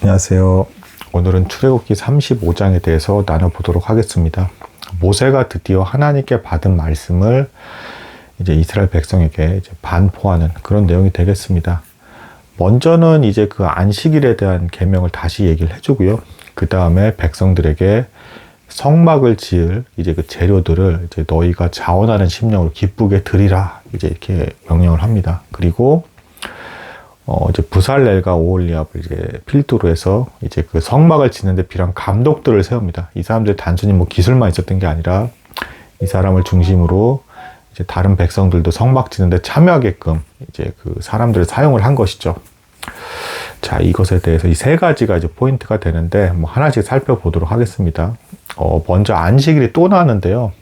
안녕하세요. 오늘은 출애굽기 35장에 대해서 나눠보도록 하겠습니다. 모세가 드디어 하나님께 받은 말씀을 이제 이스라엘 백성에게 이제 반포하는 그런 내용이 되겠습니다. 먼저는 이제 그 안식일에 대한 계명을 다시 얘기를 해주고요. 그 다음에 백성들에게 성막을 지을 이제 그 재료들을 이제 너희가 자원하는 심령으로 기쁘게 드리라 이제 이렇게 명령을 합니다. 그리고 이제 부살렐과 오홀리압을 이제 필두로 해서 이제 그 성막을 짓는데 필요한 감독들을 세웁니다. 이 사람들이 단순히 뭐 기술만 있었던 게 아니라 이 사람을 중심으로 이제 다른 백성들도 성막 짓는데 참여하게끔 이제 그 사람들을 사용을 한 것이죠. 자, 이것에 대해서 이 세 가지가 이제 포인트가 되는데 뭐 하나씩 살펴보도록 하겠습니다. 먼저 안식일이 또 나왔는데요.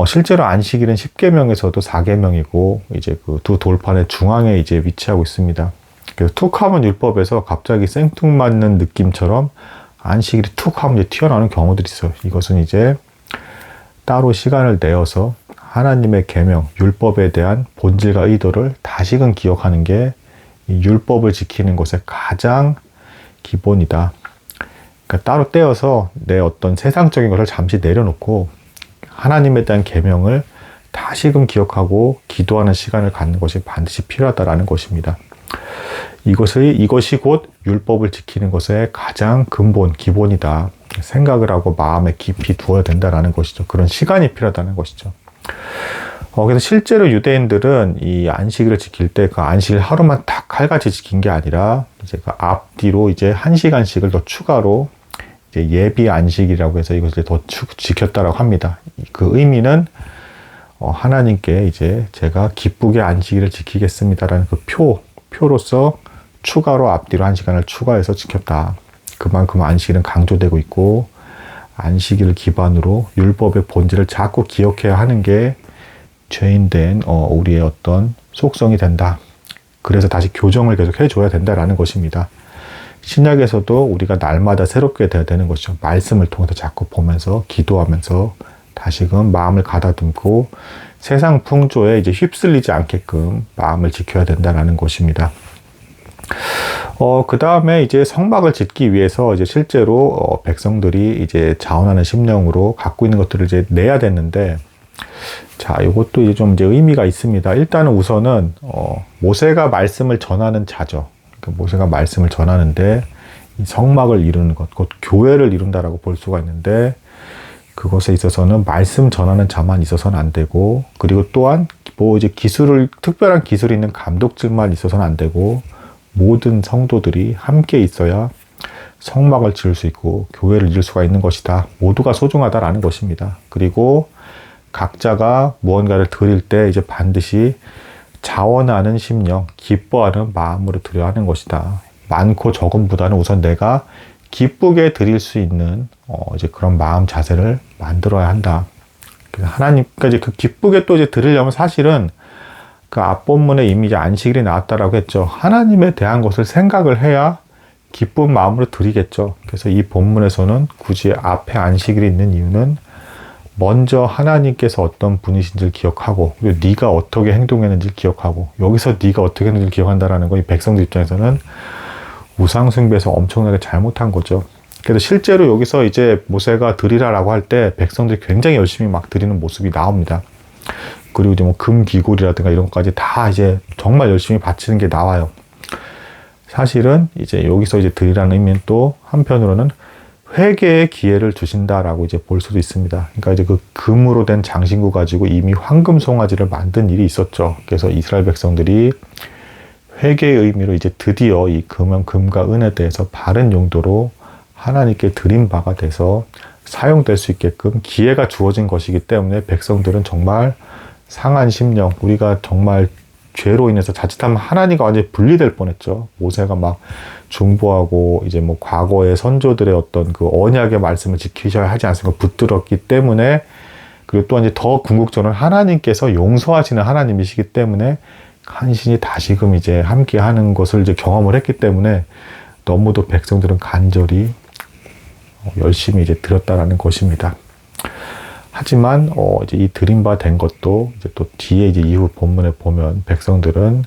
실제로 안식일은 10계명에서도 4계명이고 이제 그 두 돌판의 중앙에 이제 위치하고 있습니다. 그래서 툭 하면 율법에서 갑자기 생뚱맞는 느낌처럼 안식일이 툭 하면 이제 튀어나오는 경우들이 있어요. 이것은 이제 따로 시간을 내어서 하나님의 계명, 율법에 대한 본질과 의도를 다시금 기억하는 게 이 율법을 지키는 것의 가장 기본이다. 그러니까 따로 떼어서 내 어떤 세상적인 것을 잠시 내려놓고 하나님에 대한 계명을 다시금 기억하고 기도하는 시간을 갖는 것이 반드시 필요하다라는 것입니다. 이것이 곧 율법을 지키는 것의 가장 근본, 기본이다. 생각을 하고 마음에 깊이 두어야 된다라는 것이죠. 그런 시간이 필요하다는 것이죠. 그래서 실제로 유대인들은 이 안식일을 지킬 때 그 안식일 하루만 딱 칼같이 지킨 게 아니라 이제 그 앞뒤로 이제 1시간씩을 더 추가로 이제 예비 안식이라고 해서 이것을 더 지켰다라고 합니다. 그 의미는 하나님께 이제 제가 기쁘게 안식일을 지키겠습니다라는 그 표로서 추가로 앞뒤로 1시간을 추가해서 지켰다. 그만큼 안식일은 강조되고 있고 안식일을 기반으로 율법의 본질을 자꾸 기억해야 하는 게 죄인된 우리의 어떤 속성이 된다. 그래서 다시 교정을 계속 해줘야 된다라는 것입니다. 신약에서도 우리가 날마다 새롭게 돼야 되는 것이죠. 말씀을 통해서 자꾸 보면서 기도하면서 다시금 마음을 가다듬고 세상 풍조에 이제 휩쓸리지 않게끔 마음을 지켜야 된다라는 것입니다. 그 다음에 이제 성막을 짓기 위해서 이제 실제로 백성들이 이제 자원하는 심령으로 갖고 있는 것들을 이제 내야 됐는데, 자, 이것도 이제 좀 이제 의미가 있습니다. 일단은 우선은 모세가 말씀을 전하는 자죠. 그러니까 모세가 말씀을 전하는데 이 성막을 이루는 것, 곧 교회를 이룬다라고 볼 수가 있는데, 그것에 있어서는 말씀 전하는 자만 있어서는 안 되고, 그리고 또한 뭐 이제 특별한 기술이 있는 감독들만 있어서는 안 되고, 모든 성도들이 함께 있어야 성막을 지을 수 있고 교회를 이룰 수가 있는 것이다. 모두가 소중하다라는 것입니다. 그리고 각자가 무언가를 드릴 때 이제 반드시 자원하는 심령, 기뻐하는 마음으로 드려야 하는 것이다. 많고 적음보다는 우선 내가 기쁘게 드릴 수 있는 이제 그런 마음 자세를 만들어야 한다. 그래서 하나님까지 그 기쁘게 또 이제 드리려면 사실은 그 앞본문에 이미 이제 안식일이 나왔다라고 했죠. 하나님에 대한 것을 생각을 해야 기쁜 마음으로 드리겠죠. 그래서 이 본문에서는 굳이 앞에 안식일이 있는 이유는 먼저 하나님께서 어떤 분이신지를 기억하고, 그리고 네가 어떻게 행동했는지를 기억하고, 여기서 네가 어떻게 했는지를 기억한다라는 건 이 백성들 입장에서는 우상 숭배에서 엄청나게 잘못한 거죠. 그래서 실제로 여기서 이제 모세가 드리라라고 할 때 백성들이 굉장히 열심히 막 드리는 모습이 나옵니다. 그리고 이제 뭐 금기골이라든가 이런 것까지 다 이제 정말 열심히 바치는 게 나와요. 사실은 이제 여기서 이제 드리라는 의미는 또 한편으로는 회개의 기회를 주신다라고 이제 볼 수도 있습니다. 그러니까 이제 그 금으로 된 장신구 가지고 이미 황금 송아지를 만든 일이 있었죠. 그래서 이스라엘 백성들이 회개의 의미로 이제 드디어 이 금과 은에 대해서 바른 용도로 하나님께 드린 바가 돼서 사용될 수 있게끔 기회가 주어진 것이기 때문에 백성들은 정말 상한 심령, 우리가 정말 죄로 인해서 자칫하면 하나님과 완전히 분리될 뻔했죠. 모세가 막 중보하고 이제 뭐 과거의 선조들의 어떤 그 언약의 말씀을 지키셔야 하지 않습니까? 붙들었기 때문에, 그리고 또 이제 더 궁극적으로는 하나님께서 용서하시는 하나님이시기 때문에 간신히 다시금 이제 함께 하는 것을 이제 경험을 했기 때문에 너무도 백성들은 간절히 열심히 이제 드렸다라는 것입니다. 하지만 이제 이 드린 바 된 것도 이제 또 뒤에 이제 이후 본문에 보면 백성들은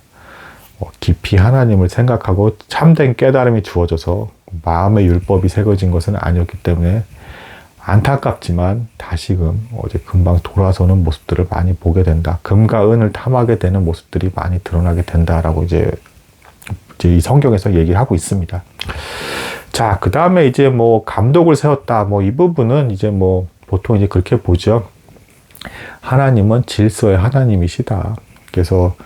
깊이 하나님을 생각하고 참된 깨달음이 주어져서 마음의 율법이 새겨진 것은 아니었기 때문에 안타깝지만 다시금 이제 금방 돌아서는 모습들을 많이 보게 된다. 금과 은을 탐하게 되는 모습들이 많이 드러나게 된다라고 이제 이 성경에서 얘기를 하고 있습니다. 자, 그 다음에 이제 뭐 감독을 세웠다. 뭐 이 부분은 이제 뭐 보통 이제 그렇게 보죠. 하나님은 질서의 하나님이시다. 그래서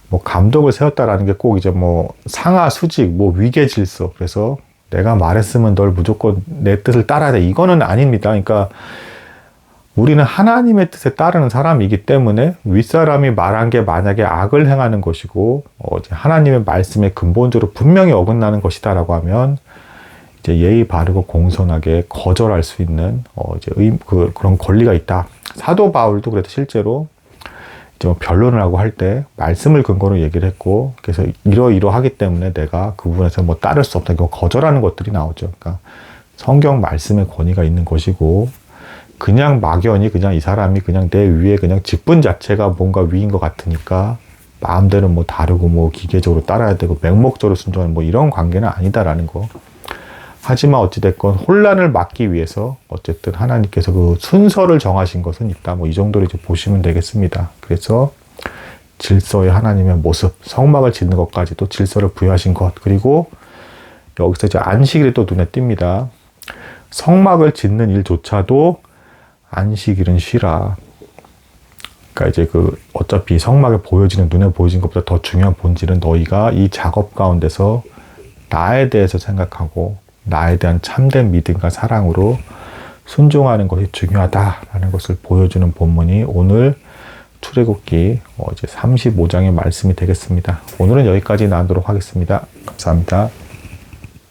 뭐 감독을 세웠다라는 게 꼭 이제 뭐 상하 수직, 뭐 위계 질서. 그래서 내가 말했으면 널 무조건 내 뜻을 따라야 돼. 이거는 아닙니다. 그러니까 우리는 하나님의 뜻에 따르는 사람이기 때문에 윗사람이 말한 게 만약에 악을 행하는 것이고 이제 하나님의 말씀에 근본적으로 분명히 어긋나는 것이다라고 하면 이제 예의 바르고 공손하게 거절할 수 있는 이제 그런 권리가 있다. 사도 바울도 그래도 실제로 이제 뭐 변론을 하고 할 때 말씀을 근거로 얘기를 했고, 그래서 이러이러하기 때문에 내가 그 부분에서 뭐 따를 수 없다. 이거 거절하는 것들이 나오죠. 그러니까 성경 말씀의 권위가 있는 것이고, 그냥 막연히 그냥 이 사람이 그냥 내 위에 그냥 직분 자체가 뭔가 위인 것 같으니까 마음대로 뭐 다르고 뭐 기계적으로 따라야 되고 맹목적으로 순종하는 뭐 이런 관계는 아니다라는 거. 하지만 어찌됐건 혼란을 막기 위해서 어쨌든 하나님께서 그 순서를 정하신 것은 있다. 뭐 이 정도로 이제 보시면 되겠습니다. 그래서 질서의 하나님의 모습, 성막을 짓는 것까지도 질서를 부여하신 것. 그리고 여기서 이제 안식일이 또 눈에 띕니다. 성막을 짓는 일조차도 안식일은 쉬라. 그러니까 이제 어차피 성막에 보여지는, 눈에 보여지는 것보다 더 중요한 본질은 너희가 이 작업 가운데서 나에 대해서 생각하고 나에 대한 참된 믿음과 사랑으로 순종하는 것이 중요하다라는 것을 보여주는 본문이 오늘 출애굽기 이제 35장의 말씀이 되겠습니다. 오늘은 여기까지 나누도록 하겠습니다. 감사합니다.